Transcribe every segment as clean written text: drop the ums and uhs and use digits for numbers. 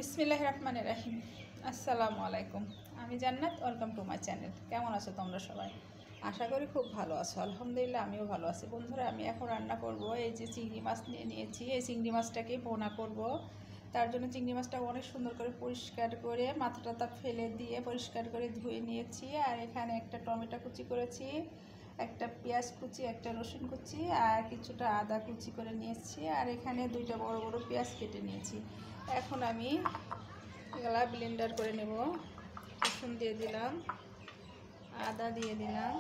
বিসমিল্লাহির রহমানির রহিম। আসসালামু আলাইকুম। আমি জান্নাত, ওয়েলকাম টু মাই চ্যানেল। কেমন আছো তোমরা সবাই? আশা করি খুব ভালো আছো। আলহামদুলিল্লাহ আমিও ভালো আছি। বন্ধুরা, আমি এখন রান্না করব এই যে চিংড়ি মাছ নিয়ে নিয়েছি। এই চিংড়ি মাছটাকে ভোনা করব। তার জন্য চিংড়ি মাছটা অনেক সুন্দর করে পরিষ্কার করে মাথা টাথা ফেলে দিয়ে পরিষ্কার করে ধুয়ে নিয়েছি। আর এখানে একটা টমেটো কুচি করেছি, একটা পেঁয়াজ কুচি, একটা রসুন কুচি আর কিছুটা আদা কুচি করে নিয়েছি। আর এখানে দুইটা বড় বড় পেঁয়াজ কেটে নিয়েছি। এখন আমি এগুলা ব্লেন্ডার করে নেব। রসুন দিয়ে দিলাম, আদা দিয়ে দিলাম,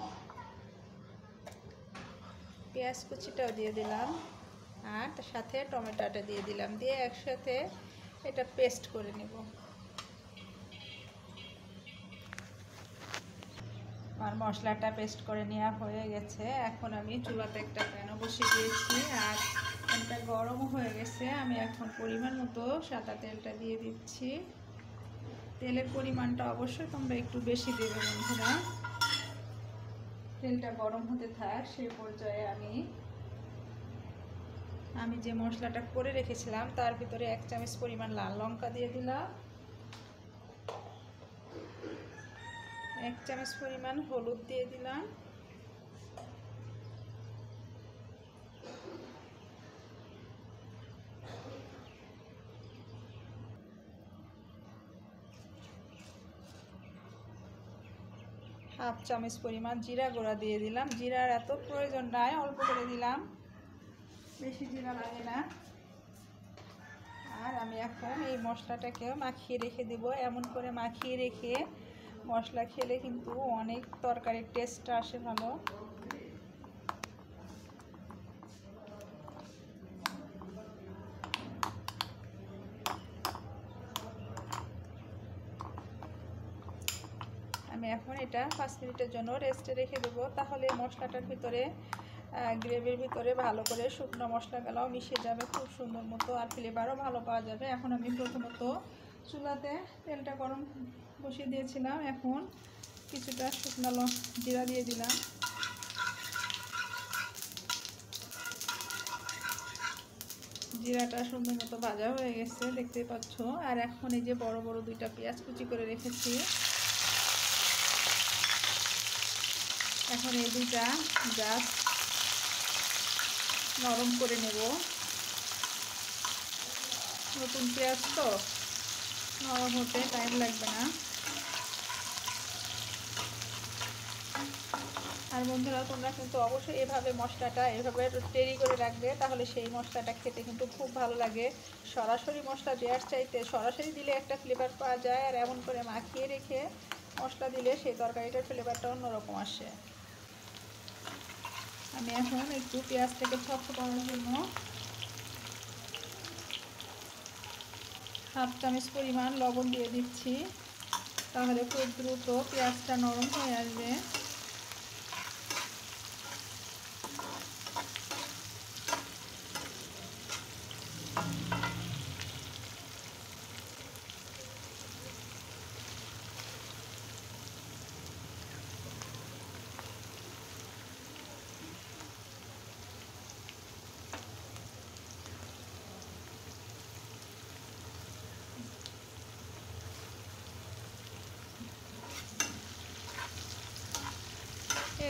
পেঁয়াজ কুচিটাও দিয়ে দিলাম আর তার সাথে টমেটোটা দিয়ে দিলাম, দিয়ে একসাথে এটা পেস্ট করে নেব। আর মশলাটা পেস্ট করে নেওয়া হয়ে গেছে। এখন আমি চুলাতে একটা প্যানও বসিয়ে দিয়েছি আর প্যানটা গরম হয়ে গেছে। আমি এখন পরিমাণ মতো সাদা তেলটা দিয়ে দিচ্ছি। তেলের পরিমাণটা অবশ্যই তোমরা একটু বেশি দেবে বন্ধুরা। তেলটা গরম হতে থাক, সেই পর্যায়ে আমি যে মশলাটা করে রেখেছিলাম তার ভিতরে 1 চামচ পরিমাণ লাল লঙ্কা দিয়ে দিলাম, 1 চামচ পরিমাণ হলুদ দিয়ে দিলাম, হাফ চামচ পরিমাণ জিরা গুঁড়া দিয়ে দিলাম। জিরার এত প্রয়োজন নাই, অল্প করে দিলাম, বেশি জিরা লাগে না। আর আমি এখন এই মশলাটাকে মাখিয়ে রেখে দেব। এমন করে মাখিয়ে রেখে মশলা খেলে কিন্তু অনেক তরকারির টেস্ট আসে ভালো। আমি এখন এটা 5 মিনিটের জন্য রেস্টে রেখে দেবো। তাহলে মশলাটার ভিতরে গ্রেভির ভিতরে ভালো করে শুকনো মশলাগুলোও মিশে যাবে খুব সুন্দর মতো, আর ফ্লেভারও ভালো পাওয়া যাবে। এখন আমি প্রথমত চুলাতে তেলটা গরম বসিয়ে দিয়েছিলাম। এখন কিছুটা শুকনো জিরা দিয়ে দিলাম, জিরাটা সুন্দর মতো ভাজা হয়ে গেছে দেখতেই পাচ্ছ। আর এখন এই যে বড় বড় দুইটা পেঁয়াজ কুচি করে রেখেছি, এখন এই দুইটা জাস্ট নরম করে নেব। নতুন পেঁয়াজ তো নরম হতে টাইম লাগবে না। আর বন্ধুরা, তোমরা কিন্তু অবশ্যই এভাবে মশলাটা এভাবে তৈরি করে রাখবে, তাহলে সেই মশলাটা খেতে কিন্তু খুব ভালো লাগে। সরাসরি মশলা দেওয়ার চাইতে সরাসরি দিলে একটা ফ্লেভার পাওয়া যায়, আর এমন করে মাখিয়ে রেখে মশলা দিলে সেই তরকারিটার ফ্লেভারটা অন্যরকম আসে। আমি এখন একটু পেঁয়াজটাকে শক্ত করার জন্য হাফ চামচ পরিমাণ লবণ দিয়ে দিচ্ছি, তাহলে খুব দ্রুত পেঁয়াজটা নরম হয়ে আসবে।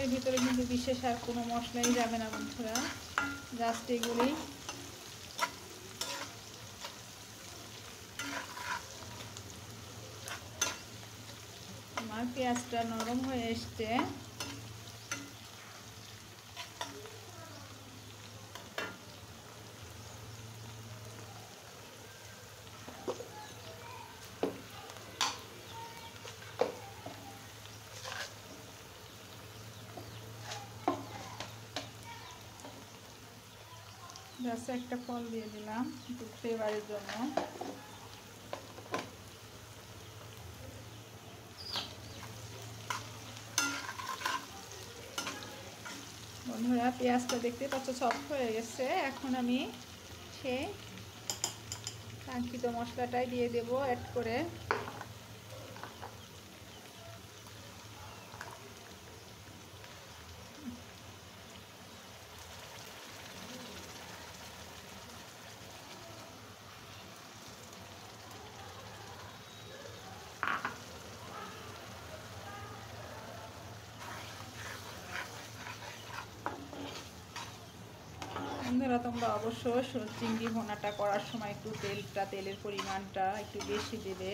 এর ভিতরে কিন্তু বিশেষ আর কোনো মশলাই যাবে না বন্ধুরা, জাস্ট এগুলি। আমার পেঁয়াজটা নরম হয়ে এসছে। জাস্ট একটা ফল দিয়ে দিলাম একটু ফ্লেভারের জন্য। বন্ধুরা, পেঁয়াজটা দেখতে পাচ্ছ সফট হয়ে গেছে। এখন আমি সেই কাঙ্ক্ষিত মশলাটাই দিয়ে দেব অ্যাড করে। বন্ধুরা তোমরা অবশ্যই চিংড়ি ভুনাটা করার সময় একটু তেলের পরিমাণটা একটু বেশি দেবে,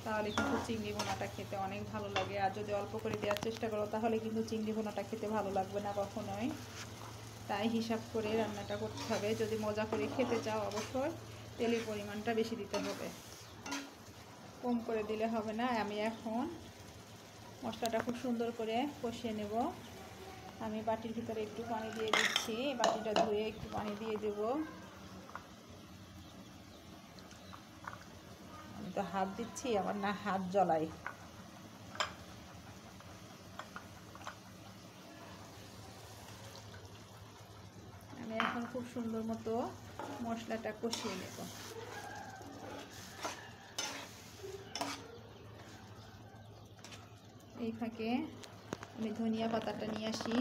তাহলে কিন্তু চিংড়ি ভুনাটা খেতে অনেক ভালো লাগে। আর যদি অল্প করে দেওয়ার চেষ্টা করো তাহলে কিন্তু চিংড়ি ভুনাটা খেতে ভালো লাগবে না কখনোই। তাই হিসাব করে রান্নাটা করতে হবে। যদি মজা করে খেতে চাও অবশ্যই তেলের পরিমাণটা বেশি দিতে হবে, কম করে দিলে হবে না। আমি এখন মশলাটা খুব সুন্দর করে কষিয়ে নেব। আমি বাটির ভিতরে একটু পানি দিয়ে দিচ্ছি, বাটিটা ধুয়ে একটু পানি দিয়ে দেব। আমি তো হাত দিচ্ছি, আমার না হাত জ্বলাই। আমি এখন খুব সুন্দর মতো মশলাটা কষিয়ে নেব। এই ফাঁকে আমি ধনিয়া পাতাটা নিয়ে আসি।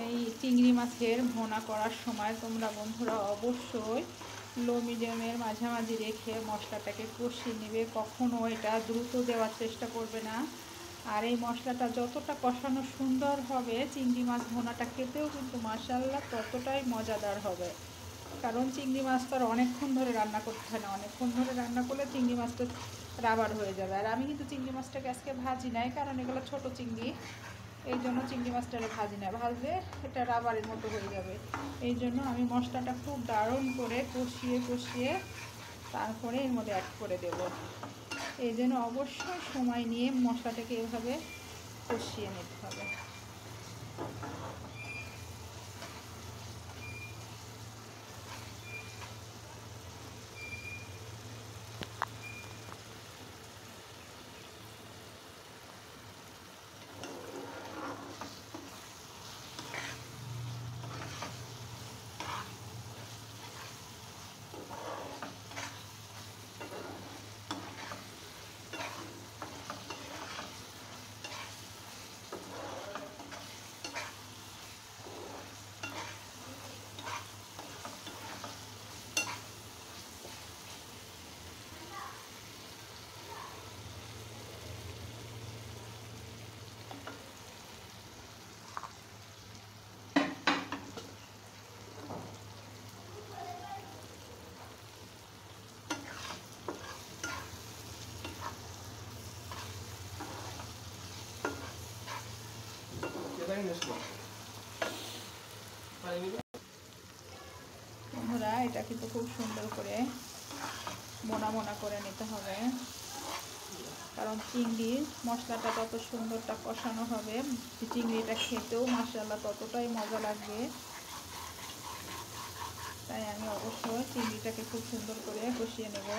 এই চিংড়ি মাছের ভুনা করার সময় তোমরা বন্ধুরা অবশ্যই লো মিডিয়ামের মাঝামাঝি রেখে মশলাটাকে কষিয়ে নেবে। কখনো এটা দ্রুত দেওয়ার চেষ্টা করবে না। আর এই মশলাটা যতটা কষানো সুন্দর হবে, চিংড়ি মাছ ভুনাটা খেতেও কিন্তু মাশাআল্লাহ ততটাই মজাদার হবে। কারণ চিংড়ি মাছ তো আর অনেকক্ষণ ধরে রান্না করতে হয় না, অনেকক্ষণ ধরে রান্না করলে চিংড়ি মাছটা রাবার হয়ে যাবে। আর আমি কিন্তু চিংড়ি মাছটাকে আজকে ভাজি নাই, কারণ এগুলো ছোট চিংড়ি, এই জন্য চিংড়ি মাছটাকে ভাজি না, ভাজলে এটা রাবারের মতো হয়ে যাবে। এই জন্য আমি মশলাটা খুব দারুণ করে কষিয়ে তারপরে এর মধ্যে অ্যাড করে দেব। এই জন্য অবশ্যই সময় নিয়ে মশলাটাকে এভাবে কষিয়ে নিতে হবে। বন্ধুরা এটা কিন্তু খুব সুন্দর করে মোনা করে নিতে হবে, কারণ চিংড়ির মশলাটা তত সুন্দরটা কষানো হবে, চিংড়িটা খেতেও মাশাআল্লাহ ততটাই মজা লাগবে। তাই আমি অবশ্যই চিংড়িটাকে খুব সুন্দর করে কষিয়ে নেব।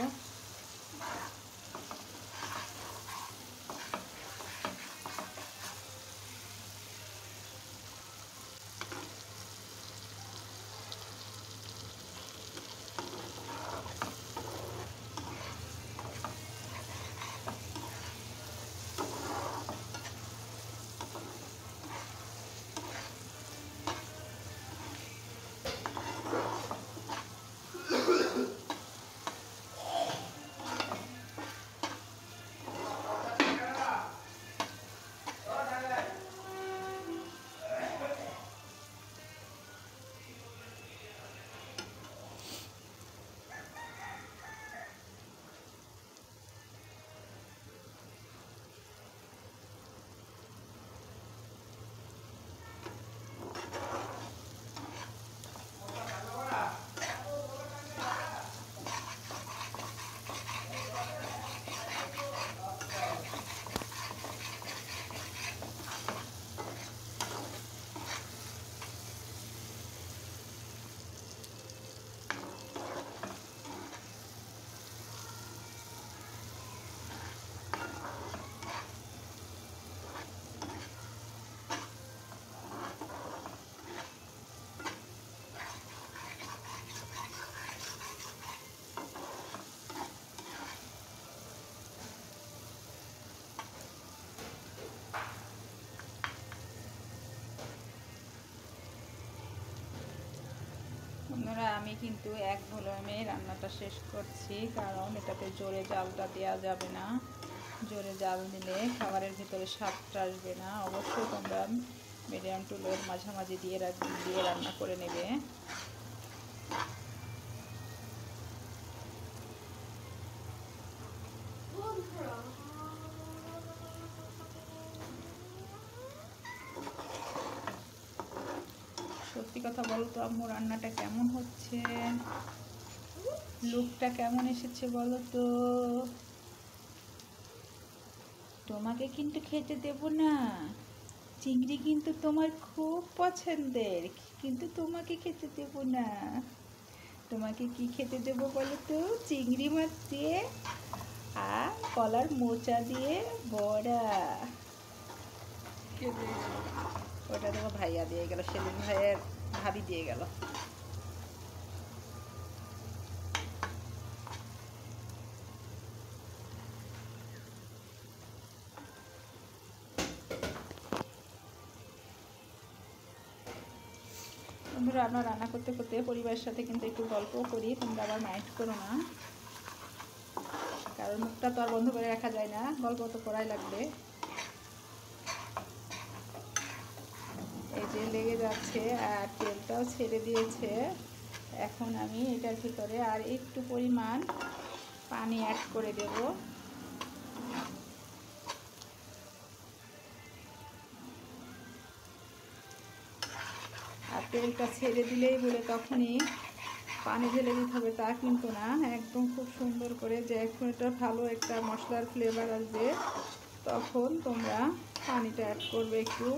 বন্ধুরা আমি কিন্তু এক ভলমে রান্নাটা শেষ করছি, কারণ এটাতে জোরে জালটা দেওয়া যাবে না। জোরে জাল দিলে খাবারের ভিতরে স্বাদটা আসবে না। অবশ্যই তোমরা মিডিয়াম টু লোর মাঝামাঝি দিয়ে রান্না করে নেবে। সত্যি কথা বলো তো আম্মু, রান্নাটা কেমন হচ্ছে? লুকটা কেমন এসেছে বলো তো? তোমাকে কিন্তু খেতে দেব না। চিংড়ি কিন্তু তোমার খুব পছন্দের, কিন্তু তোমাকে খেতে দেব না। তোমাকে কি খেতে দেবো বলো তো? চিংড়ি মাছ দিয়ে আর কলার মোচা দিয়ে বড়া। ওটা তোমার ভাইয়া দিয়ে গেল, সেদিন ভাইয়ের ভাবি দিয়ে গেল। বন্ধুরা, আমরা রান্না করতে করতে পরিবারের সাথে কিন্তু একটু গল্পও করি, তোমরা আবার মাইন্ড করো না, কারণ মুখটা তো আর বন্ধ করে রাখা যায় না, গল্প তো করাই লাগবে। এই যে লেগে যাচ্ছে আর তেলটাও ছেড়ে দিয়েছে। এখন আমি এটার ভিতরে আর একটু পরিমাণ পানি অ্যাড করে দেব। আর তেলটা ছেড়ে দিলেই বলে তখনই পানি ঢেলে দিতে হবে তা কিন্তু না, একদম খুব সুন্দর করে যে এখন এটা ভালো একটা মশলার ফ্লেভার আসবে তখন তোমরা পানিটা অ্যাড করবে একটু।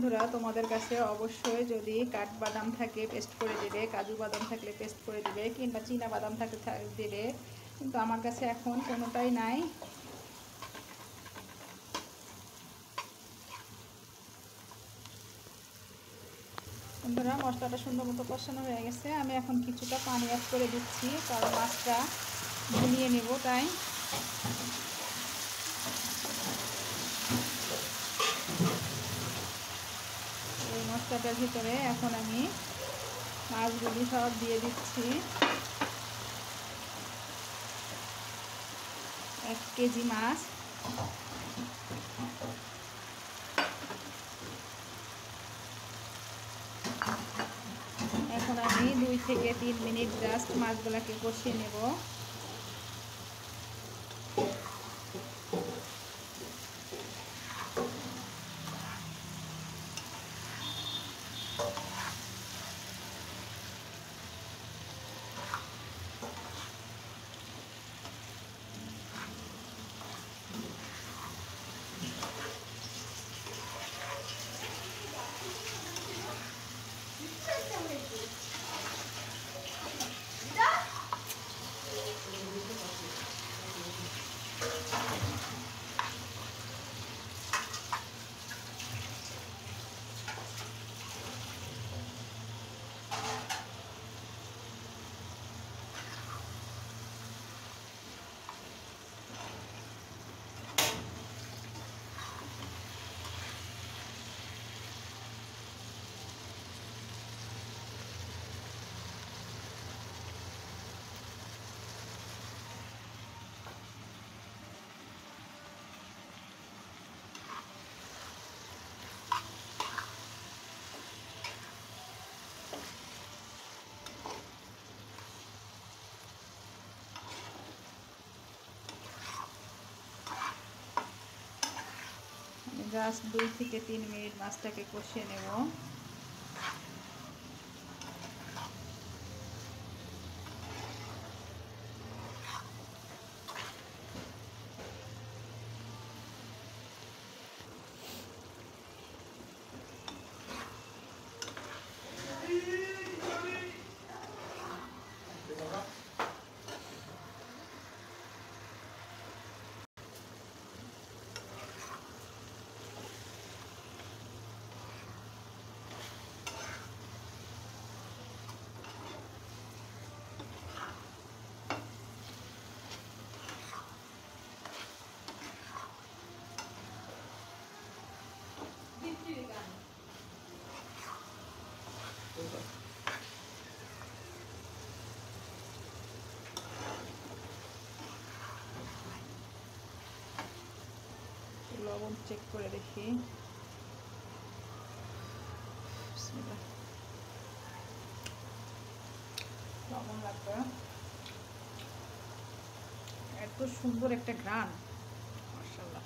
বন্ধুরা, তোমাদের কাছে অবশ্যই যদি কাঠবাদাম থাকে পেস্ট করে দেবে, কাজু বাদাম থাকলে পেস্ট করে দেবে, কিংবা চীনা বাদাম থাকলে দেবে, কিন্তু আমার কাছে এখন কোনোটাই নাই। বন্ধুরা, মশলাটা সুন্দর মতো কষানো হয়ে গেছে। আমি এখন কিছুটা পানি অ্যাড করে দিচ্ছি, কারণ মাছটা ভুনিয়ে নেব তাই। এই মশলাটার ভিতরে এখন আমি মাছগুলি সব দিয়ে দিচ্ছি। 1 কেজি মাছ। এখন আমি 2 থেকে 3 মিনিট জাস্ট মাছগুলোকে কষিয়ে নেব। জাস্ট 2 থেকে 3 মিনিট মাছটাকে কষিয়ে নেব। লবণ চেক করে দেখি। লবণ লাগবে। এত সুন্দর একটা ঘ্রাণ, মাশাআল্লাহ।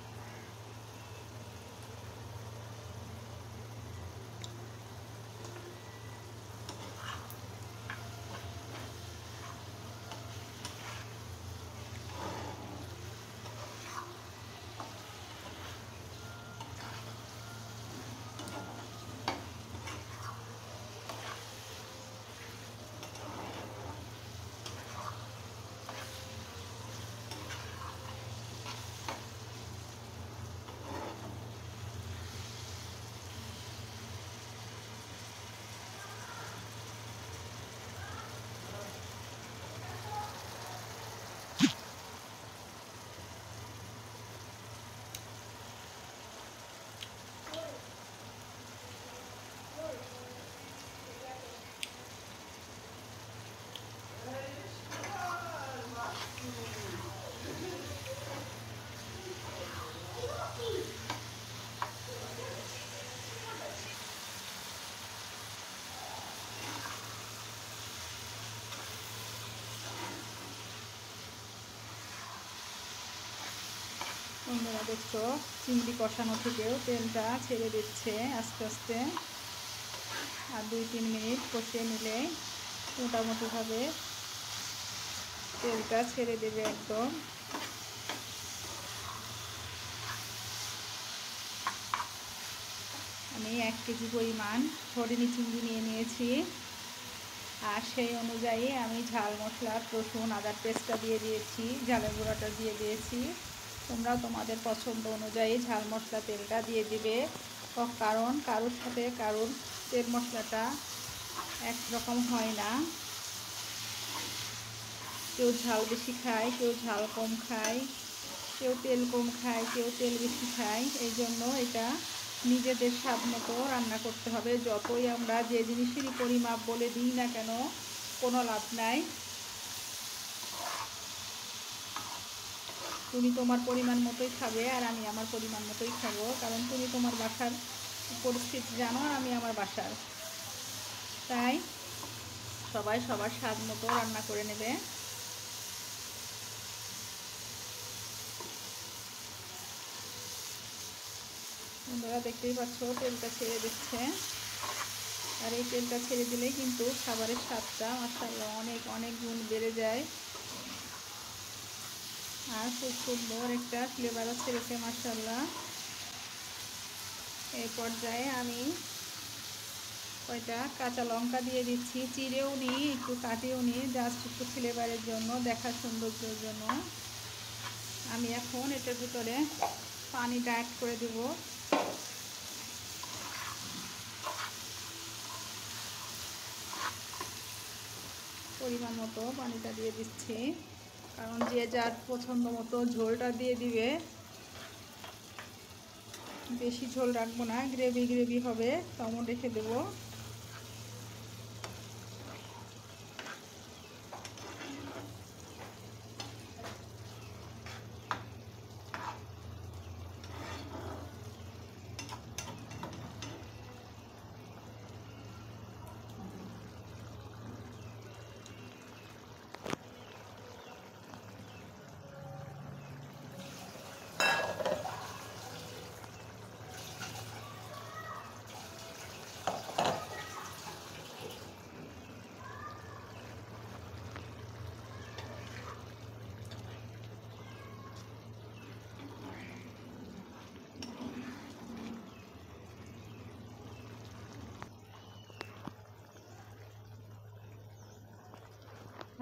বন্ধুরা দেখছো, চিংড়ি কষানো থেকেও তেলটা ছেড়ে দিচ্ছে আস্তে আস্তে। আর 2-3 মিনিট কষিয়ে নিলে মোটামুটিভাবে তেলটা ছেড়ে দেবে একদম। আমি 1 কেজি পরিমাণ হরিণী চিংড়ি নিয়ে নিয়েছি। আর সেই অনুযায়ী আমি ঝাল মশলা, রসুন, আদার পেস্টটা দিয়ে দিয়েছি, ঝালের গুঁড়াটা দিয়ে দিয়েছি। তোমরা তোমাদের পছন্দ অনুযায়ী ঝাল মশলা তেলটা দিয়ে দিবে। কারণ কারোর সাথে কারোর তেল মশলাটা একরকম হয় না। কেউ ঝাল বেশি খায়, কেউ ঝাল কম খায়, কেউ তেল কম খায়, কেউ তেল বেশি খায়। এই জন্য এটা নিজেদের স্বাদ মতো রান্না করতে হবে। যতই আমরা যে জিনিসেরই পরিমাপ বলে দিই না কেন, কোনো লাভ নাই। তুমি তোমার পরিমাণ মতোই খাবে আর আমি আমার পরিমাণ মতোই খাবো। কারণ তুমি তোমার বাসার পরিস্থিতি জানো আর আমি আমার বাসার। তাই সবাই সবার স্বাদ মতো রান্না করে নেবে। বন্ধুরা দেখতেই পাচ্ছ তেলটা ছেড়ে দিচ্ছে। আর এই তেলটা ছেড়ে দিলেই কিন্তু খাবারের স্বাদটা মাশাআল্লাহ অনেক অনেক গুণ বেড়ে যায়। আর খুব সুন্দর একটা ফ্লেভারও ছেড়েছে মাশাআল্লাহ। এই পর্যায়ে আমি কয়টা কাঁচা লঙ্কা দিয়ে দিচ্ছি। চিড়েও নিই, একটু কাটিয়েও নিই, জাস্ট একটু ফ্লেভারের জন্য, দেখার সৌন্দর্যের জন্য। আমি এখন এটার ভিতরে পানিটা অ্যাড করে দেব। পরিমাণ মতো পানিটা দিয়ে দিচ্ছি। কারণ যে যার পছন্দ মতো ঝোলটা দিয়ে দিবে। বেশি ঝোল রাখবো না, গ্রেভি গ্রেভি হবে, তেমন রেখে দেবো।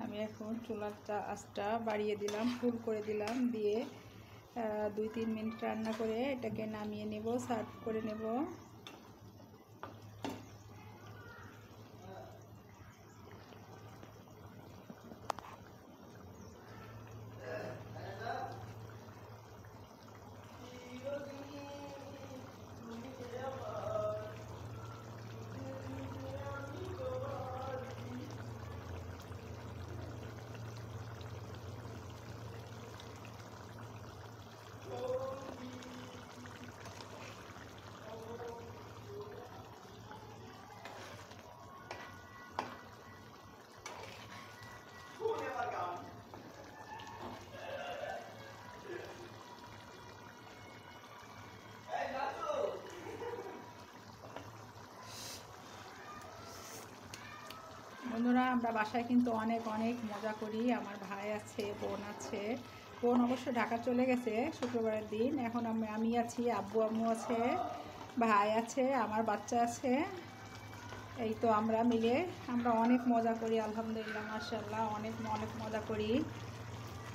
আমি এখন চুলার আঁচটা বাড়িয়ে দিলাম, ফুল করে দিলাম, দিয়ে 2-3 মিনিট রান্না করে এটাকে নামিয়ে নেব, সার্ভ করে নেব। বন্ধুরা, আমরা বাসায় কিন্তু অনেক অনেক মজা করি। আমার ভাই আছে, বোন আছে। বোন অবশ্য ঢাকা চলে গেছে শুক্রবারের দিন। এখন আমি আছি, আব্বু আম্মু আছে, ভাই আছে, আমার বাচ্চা আছে। এই তো আমরা মিলে আমরা অনেক মজা করি, আলহামদুলিল্লাহ মাশাআল্লাহ, অনেক অনেক মজা করি।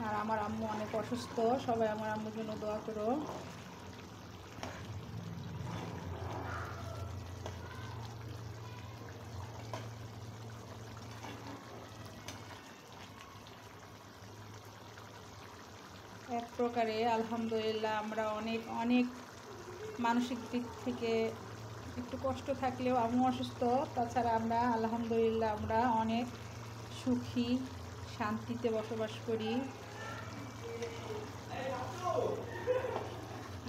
আর আমার আম্মু অনেক অসুস্থ, সবাই আমার আম্মুর জন্য দোয়া করো। এক প্রকারে আলহামদুলিল্লাহ আমরা অনেক অনেক মানসিক দিক থেকে একটু কষ্ট থাকলেও আম্মু অসুস্থ, তাছাড়া আমরা আলহামদুলিল্লাহ আমরা অনেক সুখী, শান্তিতে বসবাস করি।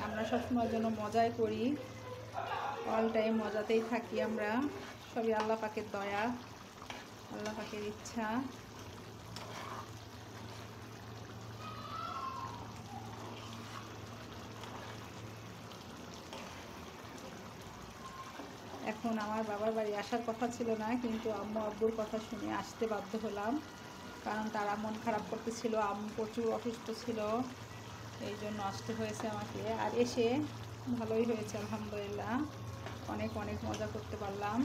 আমরা সবসময়ের জন্য মজাই করি, অল টাইম মজাতেই থাকি আমরা। সবই আল্লাহ পাকের দয়া, আল্লাহ পাকের ইচ্ছা। এখন আমার বাবার বাড়ি আসার কথা ছিল না, কিন্তু আম্মু আব্বুর কথা শুনে আসতে বাধ্য হলাম, কারণ তারা মন খারাপ করতেছিল, আম্মু প্রচুর অসুস্থ ছিল, এই জন্য আসতে হয়েছে আমাকে। আর এসে ভালোই হয়েছে আলহামদুলিল্লাহ, অনেক অনেক মজা করতে পারলাম।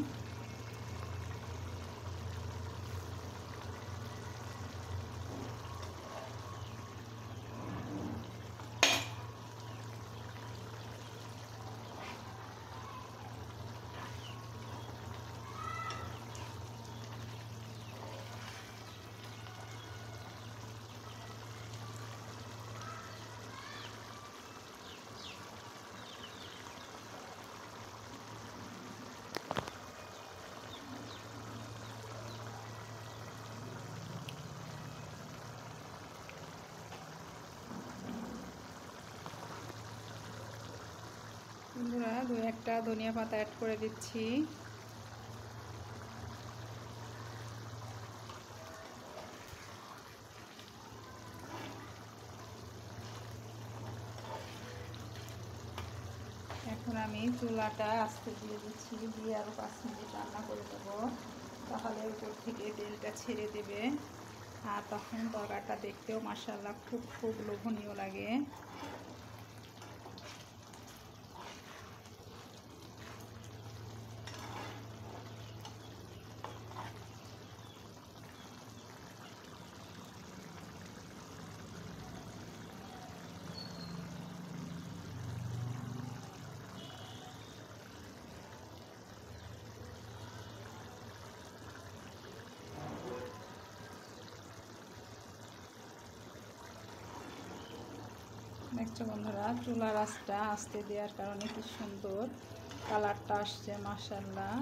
বন্ধুরা, দু একটা ধনিয়া পাতা অ্যাড করে দিচ্ছি। এখন আমি চুলাটা আস্তে দিয়ে দিচ্ছি, দিয়ে আরও 5 মিনিট রান্না করে দেবো, তাহলে উপর থেকে তেলটা ছেড়ে দেবে। আর তখন তরকারিটা দেখতেও মাশাআল্লাহ খুব খুব লোভনীয় লাগে। দেখছো বন্ধুরা, চুলার আঁচটা আস্তে দেওয়ার কারণে কি সুন্দর কালারটা আসছে মাশাআল্লাহ।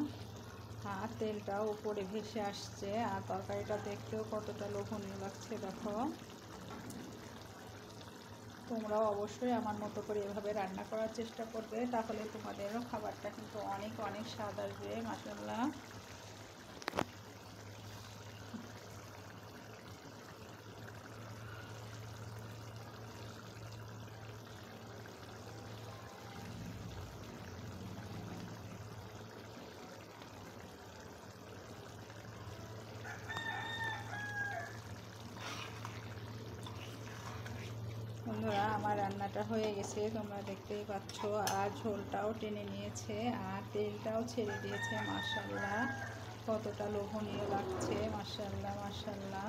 আর তেলটাও উপরে ভেসে আসছে, আর তরকারিটা দেখতেও কতটা লোভনীয় লাগছে দেখো। তোমরাও অবশ্যই আমার মতো করে এভাবে রান্না করার চেষ্টা করবে, তাহলে তোমাদেরও খাবারটা কিন্তু অনেক অনেক স্বাদ আসবে মাশাআল্লাহ। বন্ধুরা, আমার রান্নাটা হয়ে গেছে, তোমরা দেখতেই পাচ্ছ। আর ঝোলটাও টেনে নিয়েছে, আর তেলটাও ছেড়ে দিয়েছে মাশাআল্লাহ, কতটা লোভনীয় লাগছে মাশাআল্লাহ মাশাআল্লাহ।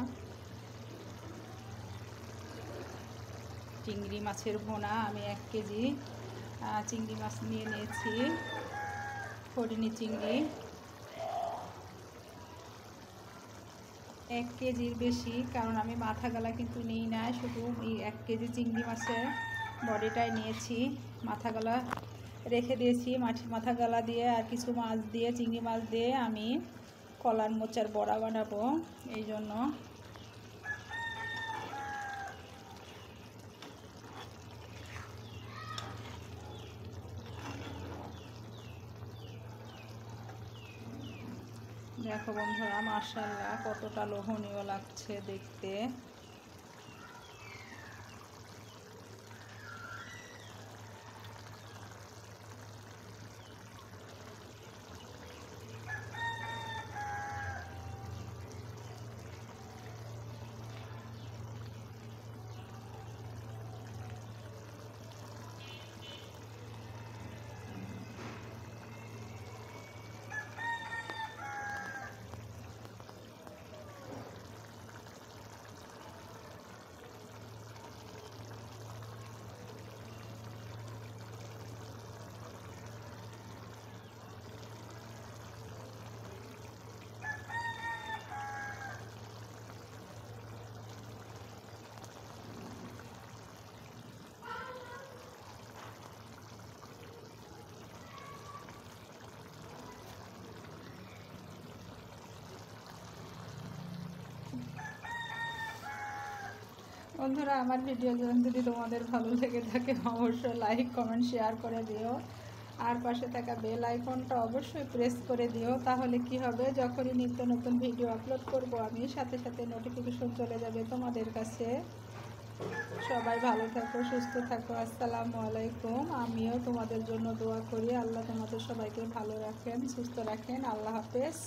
চিংড়ি মাছের ভোনা, আমি 1 কেজি চিংড়ি মাছ নিয়ে নিয়েছি, ফড়িনি চিংড়ি। 1 কেজির বেশি, কারণ আমি মাথা গলা কিন্তু নিই না, শুধু এই 1 কেজি চিংড়ি মাছের বডিটাই নিয়েছি। মাথা গলা রেখে দিয়েছি, মাথা গলা দিয়ে আর কিছু মাছ দিয়ে, চিংড়ি মাছ দিয়ে আমি কলার মোচার বড়া বানাবো, এই জন্য। দেখো বন্ধুরা, মাশাআল্লাহ কতটা লোভনীয় লাগছে দেখতে। বন্ধুরা, আমার ভিডিও যদি তোমাদের ভালো লেগে থাকে অবশ্যই লাইক কমেন্ট শেয়ার করে দিও, আর পাশে থাকা বেল আইকনটা অবশ্যই প্রেস করে দিও। তাহলে কি হবে, যখনই নিত্য নতুন ভিডিও আপলোড করব আমি সাথে সাথে নোটিফিকেশন চলে যাবে তোমাদের কাছে। সবাই ভালো থাকো, সুস্থ থাকো। আসসালামু আলাইকুম। আমিও তোমাদের জন্য দোয়া করি, আল্লাহ তোমাদের সবাইকে ভালো রাখেন, সুস্থ রাখেন। আল্লাহ হাফেজ।